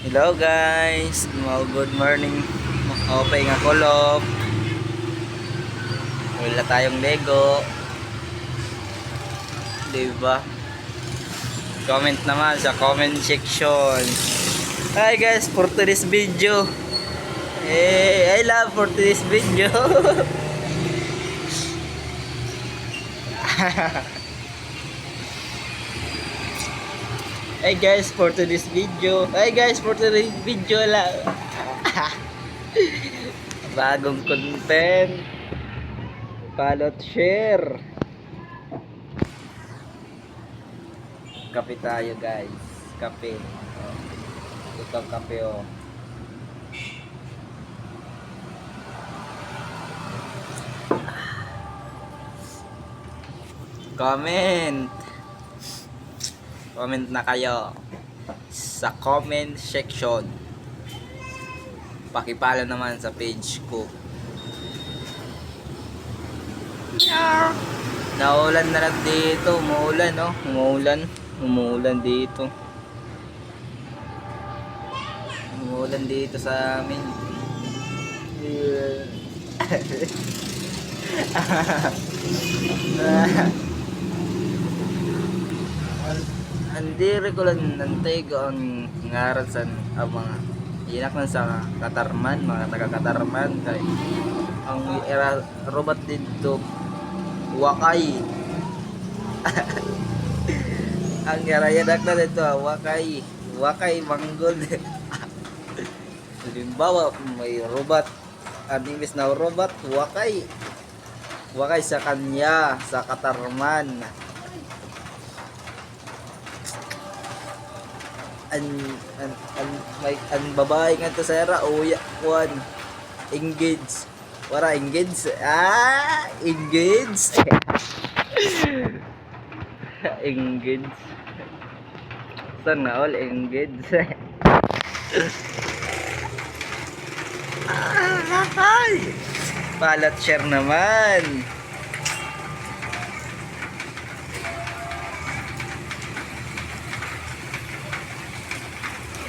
Hello guys, good morning. Okay nga kulop. Wala tayong Lego. Diba? Comment naman sa comment section. Hi guys, for today's video. I love for today's video. Hey guys, for today's video. Hey guys, for today's video lang. Bagong content. Follow at share. Kape tayo guys. Kape. Oh. Ito ang kape oh. Comment na kayo sa comment section. Pakipalo naman sa page ko. Naulan na lang dito. Umuulan no? Umuulan dito. Umuulan dito sa amin. Andiri ko lang nantay ko ang ngaran sa mga inak lang sa Katarman, mga taga Katarman kay ang era robot dito wakay. Ang yarayadak na dito wakay manggol. Halimbawa may robot, ang English na robot wakay sa kanya sa Katarman. Ang babae nga to sa era uya kuan engage engage engage sana all engage. Palat share naman.